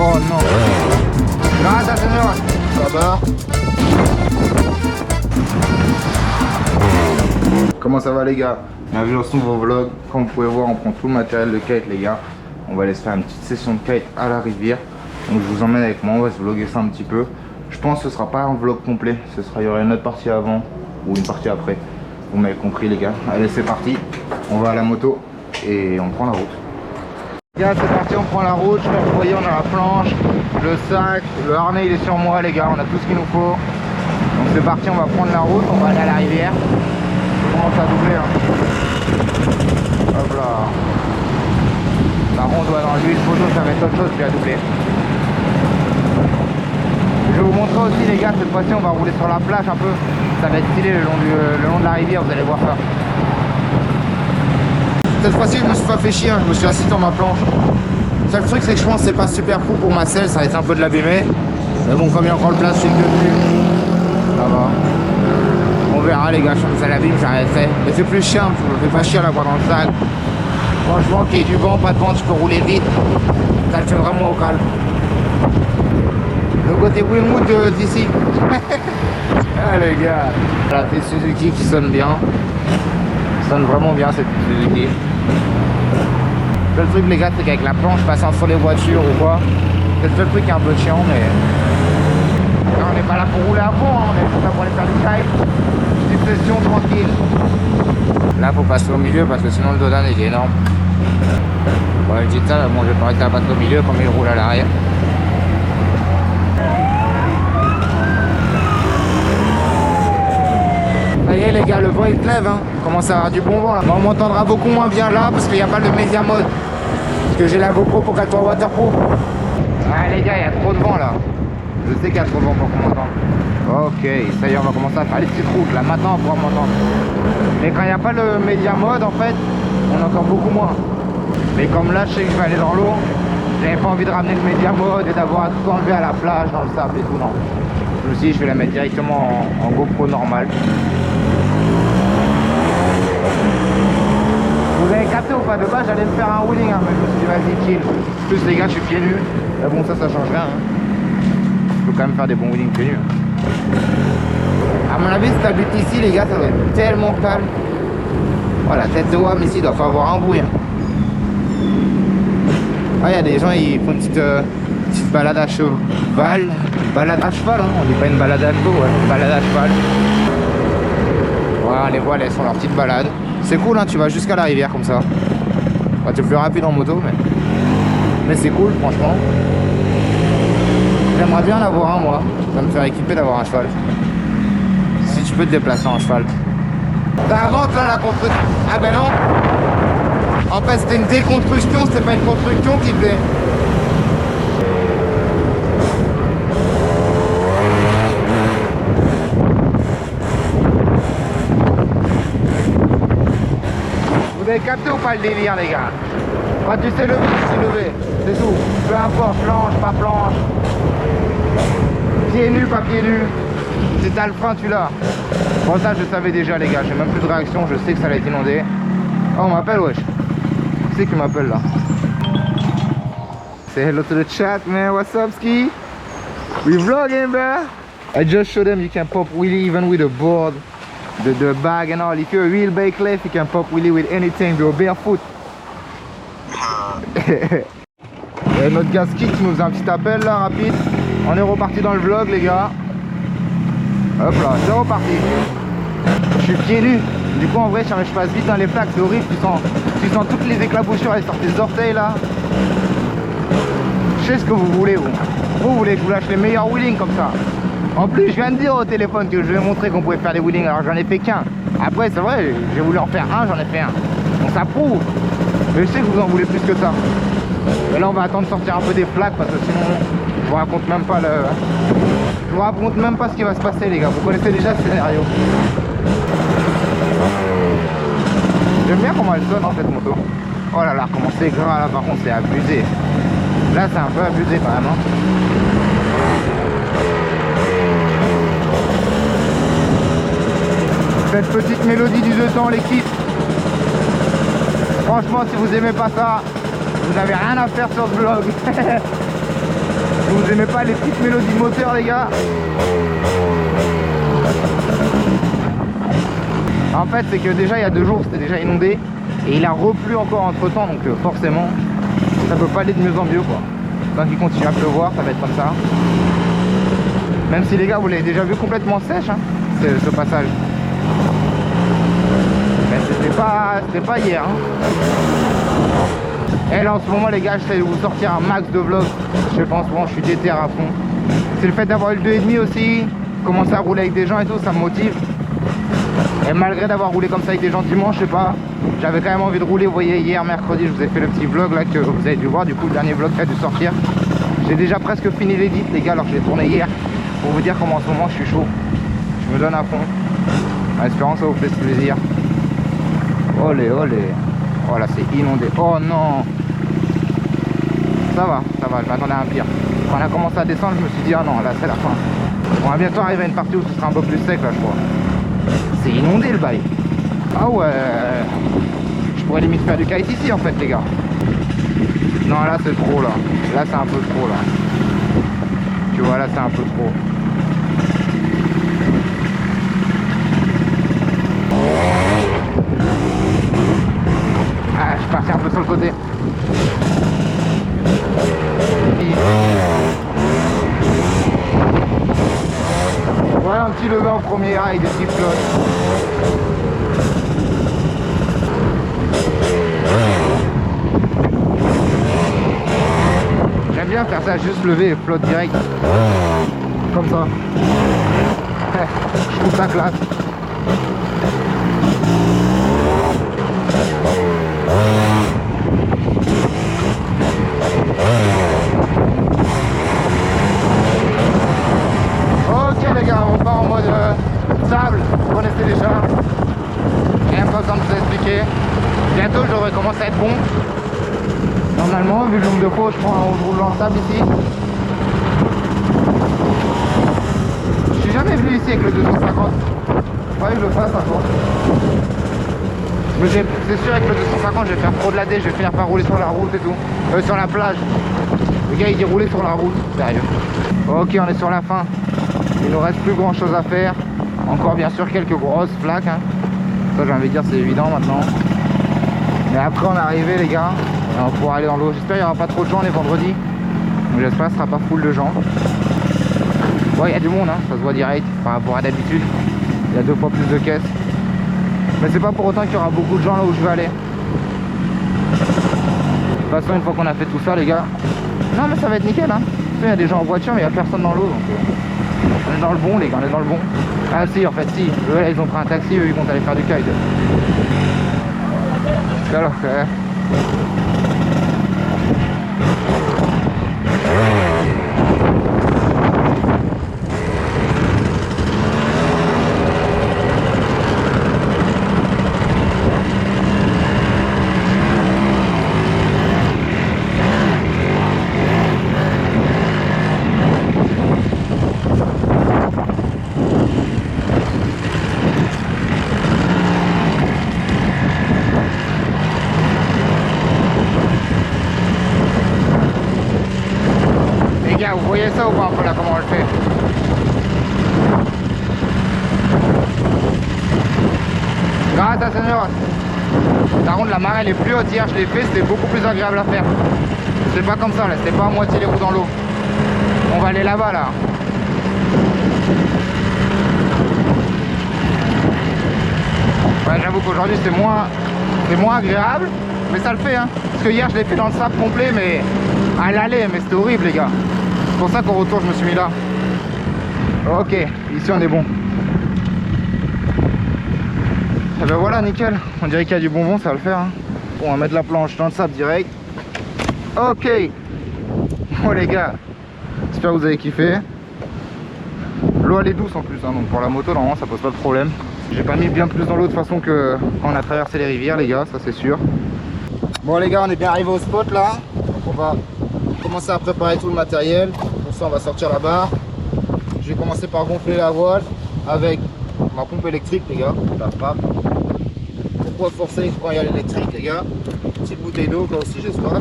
Oh non. Gracias, señor. Ça va? Comment ça va les gars? Bienvenue dans ce nouveau vlog. Comme vous pouvez voir, on prend tout le matériel de kite les gars. On va aller se faire une petite session de kite à la rivière. Donc je vous emmène avec moi, on va se vlogger ça un petit peu. Je pense que ce sera pas un vlog complet. Il y aura une autre partie avant ou une partie après. Vous m'avez compris les gars. Allez c'est parti. On va à la moto et on prend la route. Les gars c'est parti, on prend la route. Comme vous voyez on a la planche, le sac, le harnais il est sur moi les gars. On a tout ce qu'il nous faut. Donc c'est parti, on va prendre la route. On va aller à la rivière. On commence à doubler hein. Hop là. Par contre, dans l'huile photo, ça va être autre chose puis à doubler. Je vais vous montrer aussi les gars, cette fois-ci on va rouler sur la plage un peu. Ça va être stylé le long de la rivière, vous allez voir ça. Cette fois-ci je me suis pas fait chier, hein. Je me suis assis sur ma planche. Le seul truc c'est que je pense que c'est pas super fou pour ma selle, ça va être un peu de l'abîmer. Mais bon, comme il y a encore le plastique dessus, ça va. On verra les gars, ça l'abîme, j'arrêterai. Mais c'est plus chiant, je me fais pas chier à l'avoir dans le sac. Franchement, qu'il y ait du vent, pas de vent, tu peux rouler vite. Ça le fait vraiment au calme. Le côté Wilmwood d'ici. Ah les gars. Voilà, c'est Suzuki qui sonne bien. Ça sonne vraiment bien cette Suzuki. Le truc les gars, c'est qu'avec la planche passant sur les voitures ou quoi, c'est le seul truc qui est un peu chiant, mais là, on n'est pas là pour rouler à fond, hein. On est là pour aller faire du kite. Petite session tranquille. Là faut passer au milieu parce que sinon le dodan est énorme. Bon je dis ça, bon je vais pas arrêter à passer au milieu comme il roule à l'arrière. Ça y est les gars, le vent il se lève hein. Il commence à avoir du bon vent là. On m'entendra beaucoup moins bien là parce qu'il n'y a pas le média mode. Parce que j'ai la GoPro pour qu'elle soit waterproof. Ah les gars, il y a trop de vent là. Je sais qu'il y a trop de vent pour qu'on m'entende. Ok, ça y est, on va commencer à faire les petites routes là. Maintenant on pourra m'entendre. Mais quand il n'y a pas le média mode en fait, on entend beaucoup moins. Mais comme là je sais que je vais aller dans l'eau, j'avais pas envie de ramener le média mode et d'avoir à tout enlever à la plage, dans le sable et tout, non. Je me suis dit je vais la mettre directement en GoPro normale. Vous avez capté ou pas? De base j'allais me faire un wheeling hein, mais je me suis dit vas-y chill. En plus les gars je suis pieds nus. Mais bon ça change rien hein. Je peux quand même faire des bons wheelings pieds nus. A mon avis si t'habites ici les gars ça doit être tellement calme. Oh la tête de WAM ici doit pas avoir un bruit hein. Ah il y a des gens ils font une petite balade à cheval. Balade à cheval hein, on dit pas une balade à chevaux, ouais, une balade à cheval. Voilà, on les voit, elles font leur petite balade. C'est cool, hein, tu vas jusqu'à la rivière comme ça. Bah, tu es plus rapide en moto, mais c'est cool, franchement. J'aimerais bien en avoir un, moi. Ça va me faire équiper d'avoir un cheval. Si tu peux te déplacer en cheval. Ça avance là la construction. Ah ben non. En fait, c'était une déconstruction, c'était pas une construction qui faisait. Vous avez capté ou pas le délire les gars? Quand tu sais lever, tu sais lever. C'est tout. Peu importe, planche, pas planche. Pieds nus, pas pieds nus. Si t'as le frein, tu l'as. Bon ça je savais déjà les gars, j'ai même plus de réaction, je sais que ça va être inondé. Oh on m'appelle wesh. Qui c'est qui m'appelle là? Say hello to the chat man, what's up ski? We vlogging bro. I just showed them you can pop wheelie even with a board. The bag and all. If you're a real bike left, you can pop wheelie with anything. You're barefoot. Il y a notre gars ski qui nous a un petit appel là rapide. On est reparti dans le vlog les gars. Hop là, c'est reparti. Je suis pieds nus. Du coup en vrai je passe vite dans les plaques, c'est horrible. Tu sens toutes les éclaboussures aller sur tes orteils là. Je sais ce que vous voulez vous. Vous voulez que je vous lâche les meilleurs wheelings comme ça. En plus, je viens de dire au téléphone que je vais montrer qu'on pouvait faire des wheelings, alors j'en ai fait qu'un. Après, c'est vrai, j'ai voulu en faire un, j'en ai fait un. Donc ça prouve. Mais je sais que vous en voulez plus que ça. Mais là, on va attendre de sortir un peu des plaques parce que sinon, je vous raconte même pas je vous raconte même pas ce qui va se passer, les gars. Vous connaissez déjà le scénario. J'aime bien comment elle sonne en cette moto. Oh là là, comment c'est gras là, par contre, c'est abusé. Là, c'est un peu abusé quand même. Hein. Cette petite mélodie du deux temps l'équipe. Franchement si vous aimez pas ça, vous avez rien à faire sur ce vlog. Vous aimez pas les petites mélodies moteur les gars? En fait c'est que déjà il y a 2 jours c'était déjà inondé et il a replu encore entre temps, donc forcément ça peut pas aller de mieux en mieux quoi. Tant qu'il continue à pleuvoir ça va être comme ça. Même si les gars vous l'avez déjà vu complètement sèche hein, ce passage. Mais c'était pas hier hein. Et là en ce moment les gars j'essaie de vous sortir un max de vlogs. Je pense bon je suis déter à fond. C'est le fait d'avoir eu le 2,5 aussi, commencer à rouler avec des gens et tout, ça me motive. Et malgré d'avoir roulé comme ça avec des gens dimanche, je sais pas, j'avais quand même envie de rouler. Vous voyez hier mercredi je vous ai fait le petit vlog là que vous avez dû voir, du coup le dernier vlog qui a dû sortir. J'ai déjà presque fini l'édit les gars, alors que je l'ai tourné hier. Pour vous dire comment en ce moment je suis chaud. Je me donne à fond. En espérant que ça vous fait plaisir. Olé olé. Oh là c'est inondé. Oh non. Ça va, je m'attendais à un pire. Quand on a commencé à descendre, je me suis dit ah non là c'est la fin. On va bientôt arriver à une partie où ce sera un peu plus sec là je crois. C'est inondé le bail. Ah ouais. Je pourrais limite faire du kite ici en fait les gars. Non là c'est trop là. Là c'est un peu trop là. Tu vois là c'est un peu trop. Ah je suis parti un peu sur le côté. Voilà un petit lever en premier avec des petites flottes. J'aime bien faire ça, juste lever et flotte direct. Comme ça. Je trouve ça classe. Ok les gars, on part en mode sable, vous connaissez déjà. Rien pas besoin de vous expliquer. Bientôt je devrais commencer à être bon. Normalement, vu le nombre de fois je roule dans le sable ici. Je suis jamais venu ici avec le 250. Il faudrait que je le fasse un jour. Mais c'est sûr avec le 250 je vais faire trop de la D, je vais finir par rouler sur la route et tout. Sur la plage. Le gars il dit rouler sur la route, sérieux. Ok on est sur la fin. Il nous reste plus grand chose à faire. Encore bien sûr quelques grosses flaques hein. Ça j'ai envie de dire c'est évident maintenant. Mais après on est arrivé les gars. Et on va pouvoir aller dans l'eau. J'espère qu'il n'y aura pas trop de gens les vendredis. Donc j'espère que ce sera pas full de gens. Ouais il y a du monde hein, ça se voit direct par rapport à d'habitude. Il y a 2 fois plus de caisses. Mais c'est pas pour autant qu'il y aura beaucoup de gens là où je vais aller. De toute façon une fois qu'on a fait tout ça les gars. Non mais ça va être nickel hein. Il y a des gens en voiture mais il n'y a personne dans l'eau donc on est dans le bon les gars, on est dans le bon. Ah si en fait si, eux là ils ont pris un taxi, eux ils vont aller faire du kite. Alors vous voyez ça ou pas un peu là comment on le fait? Grâce à Seigneur. Par contre la marée elle est plus haute, hier je l'ai fait, c'était beaucoup plus agréable à faire. C'est pas comme ça là, c'était pas à moitié les roues dans l'eau. On va aller là-bas là. Ouais, j'avoue qu'aujourd'hui c'est moins agréable, mais ça le fait hein. Parce que hier je l'ai fait dans le sable complet mais à l'aller, mais c'était horrible les gars. C'est pour ça qu'au retour je me suis mis là. Ok, ici on est bon. Et ben voilà nickel, on dirait qu'il y a du bonbon, ça va le faire hein. Bon, on va mettre la planche dans le sable direct. Ok. Bon les gars, j'espère que vous avez kiffé. L'eau elle est douce en plus hein, donc pour la moto normalement ça pose pas de problème. J'ai pas mis bien plus dans l'eau de façon que quand on a traversé les rivières les gars, ça c'est sûr. Bon les gars, on est bien arrivé au spot là. Donc on va commencer à préparer tout le matériel. Pour ça on va sortir la barre. Je vais commencer par gonfler la voile avec ma pompe électrique les gars. Pourquoi forcer quand il y a l'électrique les gars? Petite bouteille d'eau là aussi j'espère. Là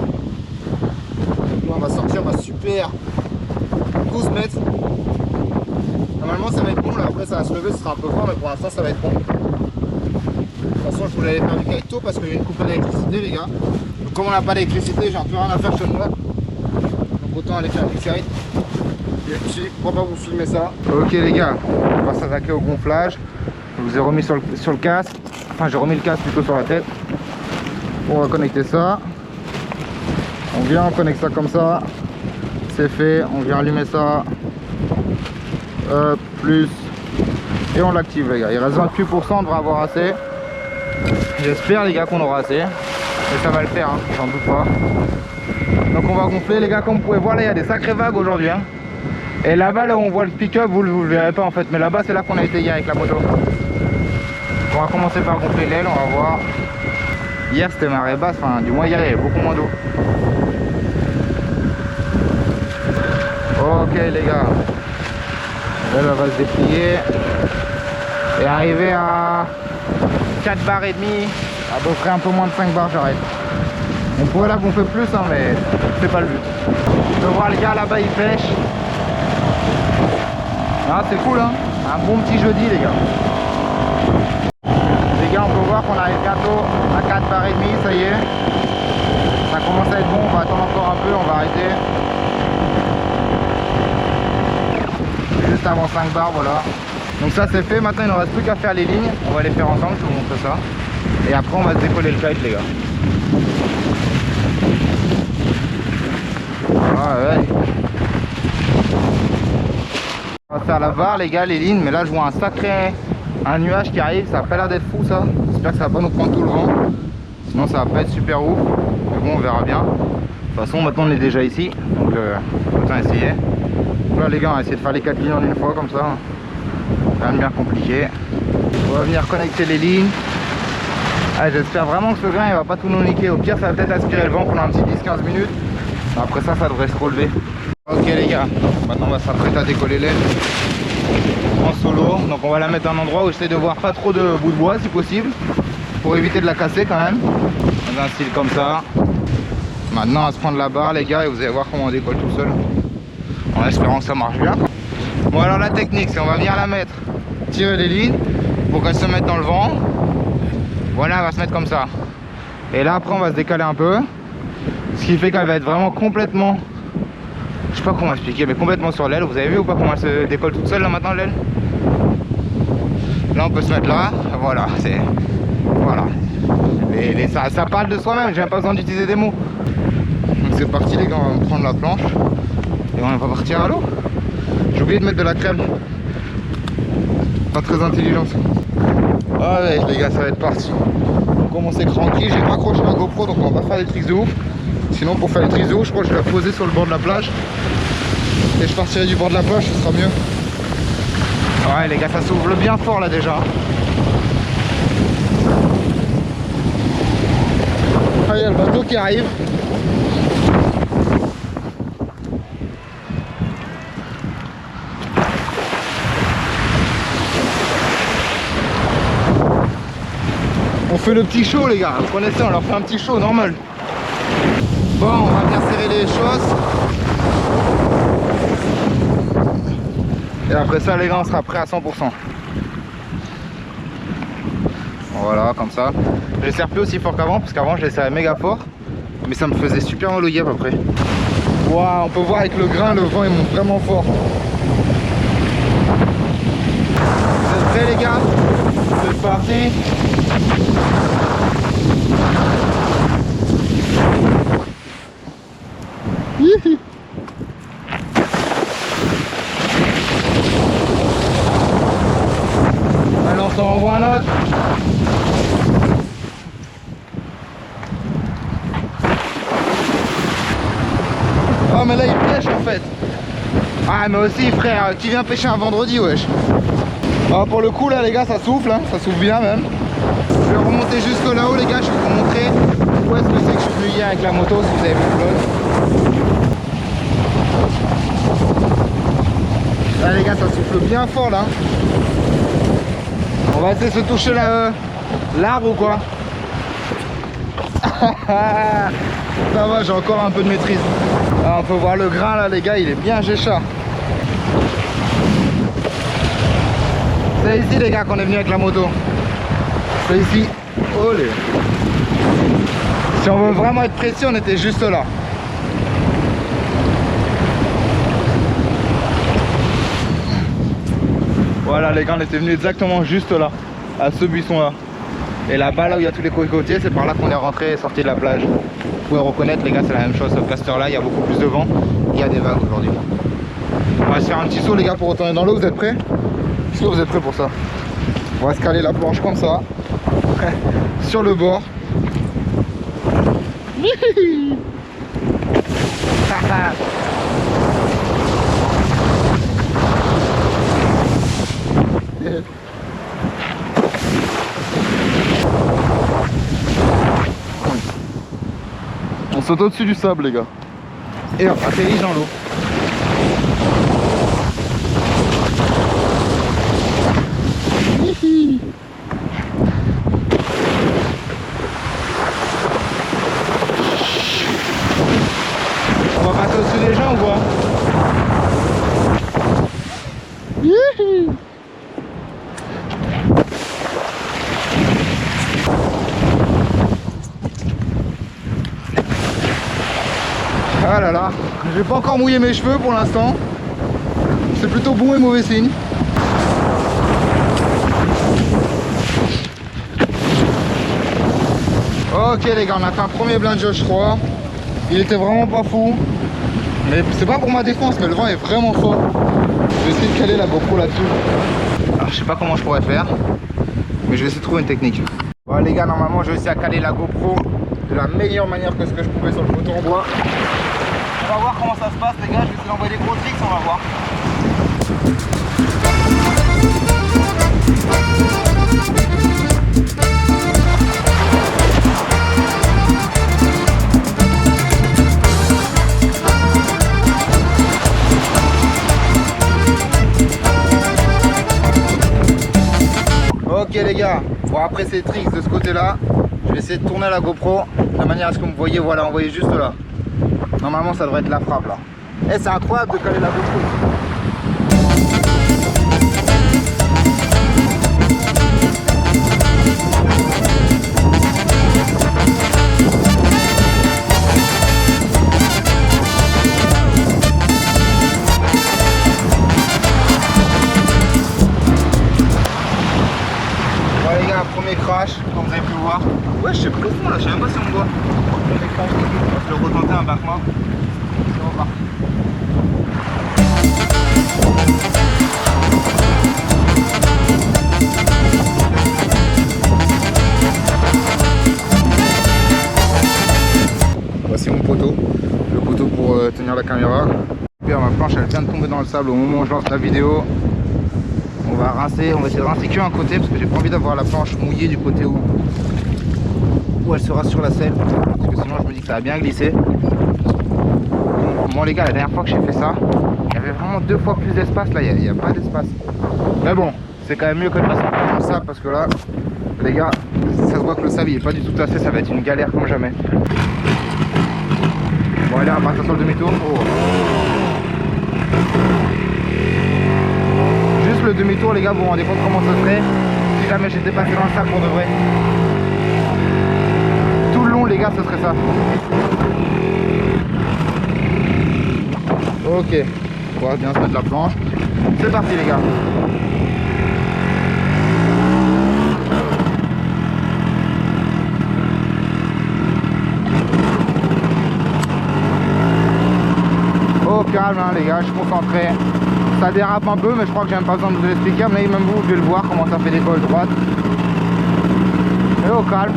on va sortir ma super 12 mètres. Normalement ça va être bon, là après ça va se lever, ce sera un peu fort, mais pour l'instant ça va être bon. De toute façon je voulais aller faire du kite tôt parce qu'il y a une coupure d'électricité les gars. Donc comme on n'a pas d'électricité, j'ai un peu rien à faire chez moi. Donc autant aller faire du kite. Et puis pourquoi pas vous filmer ça. Ok les gars, on va s'attaquer au gonflage. Je vous ai remis sur le casque. Enfin j'ai remis le casque plutôt sur la tête. On va connecter ça. On vient, on connecte ça comme ça. C'est fait, on vient allumer ça. Plus. Et on l'active les gars. Il reste 28%, on devrait avoir assez. J'espère les gars qu'on aura assez. Et ça va le faire, hein, j'en doute pas. Donc on va gonfler les gars, comme vous pouvez voir là il y a des sacrées vagues aujourd'hui. Hein. Et là-bas là où on voit le pick-up, vous le verrez pas en fait. Mais là-bas c'est là qu'on a été hier avec la moto. On va commencer par gonfler l'aile, on va voir. Hier c'était marée basse, enfin du moins hier il y avait beaucoup moins d'eau. Ok les gars. L'aile va se déplier. Et arriver à 4 barres et demi, à peu près un peu moins de 5 barres j'arrête. On pourrait la gonfler plus hein, mais c'est pas le but. Je peux voir les gars là-bas ils pêchent. Ah, c'est cool hein. Un bon petit jeudi les gars. Les gars on peut voir qu'on arrive bientôt à 4 barres et demi, ça y est. Ça commence à être bon, on va attendre encore un peu, on va arrêter. Juste avant 5 barres, voilà. Donc ça c'est fait, maintenant il ne reste plus qu'à faire les lignes. On va les faire ensemble, je vous montre ça. Et après on va se décoller le kite les gars. Ah ouais. On va faire la barre les gars, les lignes, mais là je vois un nuage qui arrive, ça a pas l'air d'être fou ça. J'espère que ça va pas nous prendre tout le vent. Sinon ça va pas être super ouf. Mais bon on verra bien. De toute façon maintenant on est déjà ici, donc autant essayer. Donc là les gars on va essayer de faire les 4 lignes en une fois comme ça. Rien de bien compliqué. On va venir connecter les lignes. Ah, j'espère vraiment que ce grain il va pas tout nous niquer. Au pire ça va peut-être aspirer le vent pendant un petit 10-15 minutes. Après ça devrait se relever. Ok les gars, maintenant on va s'apprêter à décoller l'aile en solo. Donc on va la mettre dans un endroit où j'essaie de voir pas trop de bout de bois si possible, pour éviter de la casser quand même. Dans un style comme ça. Maintenant on va se prendre la barre les gars et vous allez voir comment on décolle tout seul. En espérant que ça marche bien. Bon alors la technique c'est on va venir la mettre, tirer les lignes pour qu'elle se mette dans le vent. Voilà, elle va se mettre comme ça. Et là après on va se décaler un peu. Ce qui fait qu'elle va être vraiment complètement, je sais pas comment expliquer, mais complètement sur l'aile. Vous avez vu ou pas comment elle se décolle toute seule là maintenant l'aile? Là on peut se mettre là, voilà, c'est... Voilà. Ça parle de soi-même, j'ai même pas besoin d'utiliser des mots. Donc c'est parti les gars, on va prendre la planche. Et on va partir à l'eau. J'ai oublié de mettre de la crème. Pas très intelligent ça. Allez les gars, ça va être parti. On commence tranquille, j'ai pas accroché ma GoPro donc on va pas faire des tricks de ouf. Sinon pour faire les tricks de ouf, je crois que je vais la poser sur le bord de la plage. Et je partirai du bord de la plage, ce sera mieux. Ouais les gars, ça s'ouvre bien fort là déjà. Ah, il y a le bateau qui arrive. On fait le petit show les gars, vous connaissez, on leur fait un petit show normal. Bon, on va bien serrer les choses. Et après ça les gars, on sera prêt à 100%. Voilà, comme ça. Je les serre plus aussi fort qu'avant, parce qu'avant je les serrais méga fort. Mais ça me faisait super mal au guêpe après. Waouh, on peut voir avec le grain, le vent il monte vraiment fort. Vous êtes prêts les gars? C'est parti. Hihi. Alors on s'en renvoie un autre. Oh mais là il pêche en fait. Ah mais aussi frère, tu viens pêcher un vendredi wesh. Ah, pour le coup là les gars ça souffle, hein, ça souffle bien même. Je vais remonter jusque là-haut les gars, je vais vous montrer où est-ce que c'est que je suis venu hier avec la moto si vous avez vu le vlog. Là les gars ça souffle bien fort là. On va essayer de se toucher l'arbre ou quoi. Ça va, j'ai encore un peu de maîtrise. Là, on peut voir le grain là les gars, il est bien gécha. C'est ici les gars qu'on est venu avec la moto. C'est ici. Olé. Si on veut vraiment être précis, on était juste là. Voilà les gars, on était venu exactement juste là, à ce buisson là. Et là-bas, là où il y a tous les cocotiers, c'est par là qu'on est rentré et sorti de la plage. Vous pouvez reconnaître les gars, c'est la même chose, sauf qu'à cette heure là, il y a beaucoup plus de vent. Il y a des vagues aujourd'hui. On va se faire un petit saut les gars pour retourner dans l'eau, vous êtes prêts? Est-ce que vous êtes prêts pour ça? On va se caler la planche comme ça, sur le bord. On saute au-dessus du sable les gars. Et on atterrit dans l'eau. On va passer au-dessus des gens ou quoi? Ah là là, je vais pas encore mouiller mes cheveux pour l'instant. C'est plutôt bon et mauvais signe. Ok les gars, on a fait un premier blind Josh 3. Il était vraiment pas fou. Mais c'est pas pour ma défense, mais le vent est vraiment fort. Je vais essayer de caler la GoPro là-dessus. Alors je sais pas comment je pourrais faire, mais je vais essayer de trouver une technique. Bon les gars, normalement j'ai réussi à caler la GoPro de la meilleure manière que ce que je pouvais sur le poteau en bois. On va voir comment ça se passe les gars, je vais essayer d'envoyer des gros tricks, on va voir. Ok les gars, bon après ces tricks de ce côté là, je vais essayer de tourner la GoPro de manière à ce que vous me voyez, voilà, envoyez juste là. Normalement ça devrait être la frappe là. Et c'est incroyable de caler la GoPro. Bon les gars, premier crash, comme vous avez pu voir. Ouais, je sais profond là, je sais même pas si on me voit. Premier crash, je vais le retenter un backman. C'est reparti. Voici mon poteau, le poteau pour tenir la caméra. Puis ma planche elle vient de tomber dans le sable au moment où je lance la vidéo. On va rincer, on va essayer de rincer qu'un côté parce que j'ai pas envie d'avoir la planche mouillée du côté où elle sera sur la selle, parce que sinon je me dis que ça va bien glisser. Bon les gars, la dernière fois que j'ai fait ça, il y avait vraiment 2 fois plus d'espace, là il n'y a pas d'espace. Mais bon, c'est quand même mieux que de passer dans le sable parce que là, les gars, ça se voit que le sable il est pas du tout tassé, ça va être une galère comme jamais. Bon allez, on va partir sur le demi-tour. Oh. Juste le demi-tour les gars, vous vous rendez compte comment ça serait si jamais j'étais passé dans le sable pour de vrai. Tout le long les gars, ce serait ça. Ok, on va bien se mettre la planche. C'est parti les gars. Oh calme hein, les gars, je suis concentré. Ça dérape un peu mais je crois que j'ai même pas besoin de vous l'expliquer. Mais même vous devez le voir comment ça fait des cols droites. Et au calme.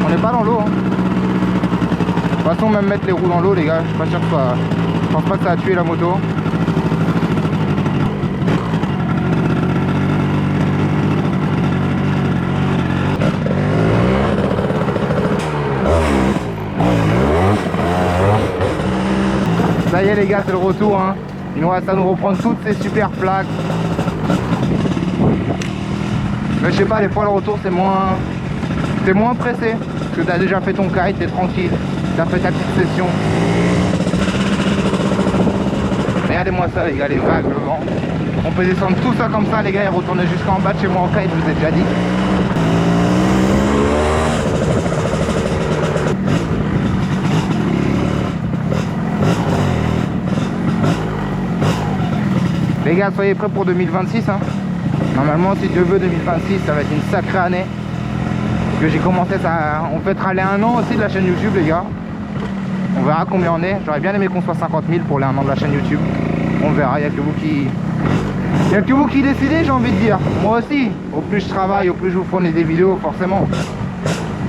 On n'est pas dans l'eau hein. De toute façon même mettre les roues dans l'eau les gars, je suis pas sûr que ça... Je pense pas que ça a tué la moto. Ça y est les gars, c'est le retour hein. Il nous reste à nous reprendre toutes ces super plaques. Mais je sais pas, des fois le retour c'est moins pressé. Parce que tu as déjà fait ton kite, t'es tranquille. Tu as fait ta petite session. Mais regardez-moi ça les gars, les vagues, le vent. On peut descendre tout ça comme ça les gars et retourner jusqu'en bas de chez moi en kite, je vous ai déjà dit. Les gars, soyez prêts pour 2026 hein. Normalement si Dieu veut 2026 ça va être une sacrée année. Parce que j'ai commencé ça, on fêtera les 1 an aussi de la chaîne YouTube les gars. On verra combien on est. J'aurais bien aimé qu'on soit 50 000 pour les 1 an de la chaîne YouTube. On verra, il n'y a que vous qui... Il n'y a que vous qui décidez, j'ai envie de dire. Moi aussi, au plus je travaille, au plus je vous fournis des vidéos, forcément.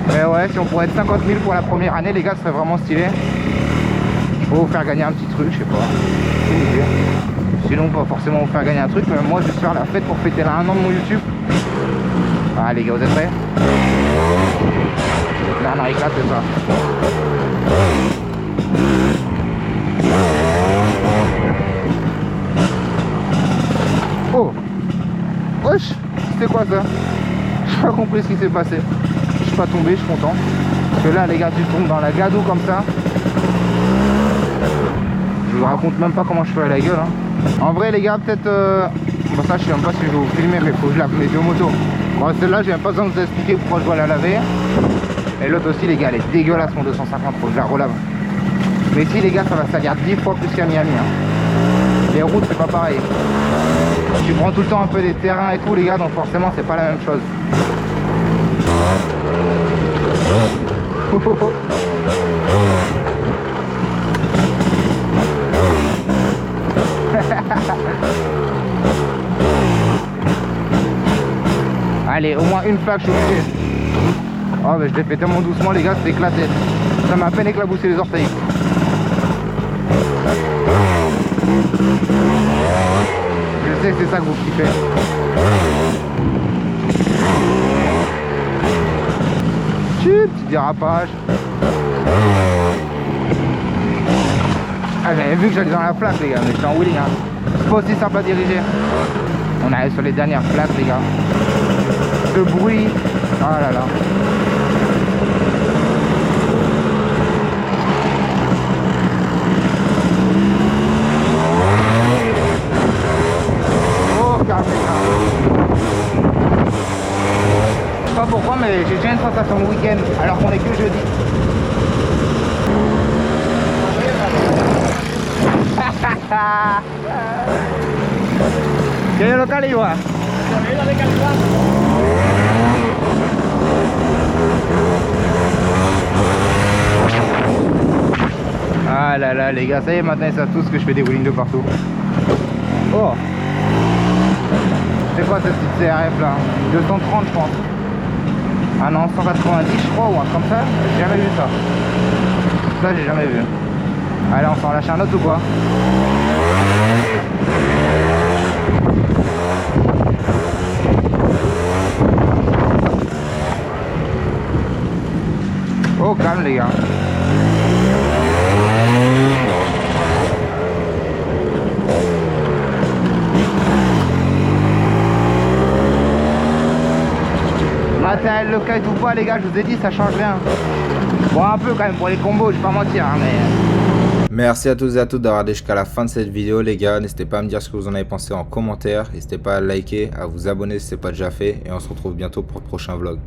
Mais ouais, si on pourrait être 50 000 pour la première année, les gars, ce serait vraiment stylé. Je peux vous faire gagner un petit truc, je sais pas. Sinon, pas forcément vous faire gagner un truc, mais moi, je vais faire la fête pour fêter là 1 an de mon YouTube. Ah, les gars, vous êtes prêts? Là, on éclate, c'est ça. Oh! Wesh! C'était quoi ça? J'ai pas compris ce qui s'est passé. Je suis pas tombé, je suis content. Parce que là, les gars, tu tombes dans la gadoue comme ça. Je vous raconte même pas comment je fais à la gueule. Hein. En vrai, les gars, peut-être... Bon, ça, je sais même pas si je vais vous filmer, mais faut que je lave mes deux motos. Bon, celle-là, j'ai même pas besoin de vous expliquer pourquoi je dois la laver. Et l'autre aussi, les gars, elle est dégueulasse, mon 250. Faut que je la relave. Mais ici, les gars, ça va salir 10 fois plus qu'à Miami. Hein. Les routes, c'est pas pareil. Tu prends tout le temps un peu des terrains et tout, les gars, donc forcément, c'est pas la même chose. Allez, au moins une plaque, je suis obligé. Oh, mais je l'ai fait tellement doucement, les gars, c'est éclaté. Ça m'a à peine éclaboussé les orteils. Je sais que c'est ça que vous kiffez. Petit dérapage. Ah, j'avais vu que j'allais dans la plaque, les gars, mais j'étais en wheeling. Hein. C'est pas aussi simple à diriger. On arrive sur les dernières plaques, les gars. Ce bruit. Oh là là. Oh, calme, les gars. Je sais pas pourquoi, mais j'ai déjà une sensation de week-end, alors qu'on est que jeudi. ¿Qué local iba? Ah là là les gars, ça y est, maintenant ils savent tous que je fais des wheelings de partout. Oh, c'est quoi cette petite CRF là? 230 je pense. Ah non, 190 je crois, ou un comme ça. J'ai jamais vu ça. Ça j'ai jamais vu. Allez, on s'en lâche un autre ou quoi? Oh, calme les gars. Matériel le kite ou pas les gars, je vous ai dit ça change rien. Bon un peu quand même pour les combos, je vais pas mentir hein, mais... Merci à tous et à toutes d'avoir été jusqu'à la fin de cette vidéo les gars. N'hésitez pas à me dire ce que vous en avez pensé en commentaire. N'hésitez pas à liker, à vous abonner si ce n'est pas déjà fait. Et on se retrouve bientôt pour le prochain vlog.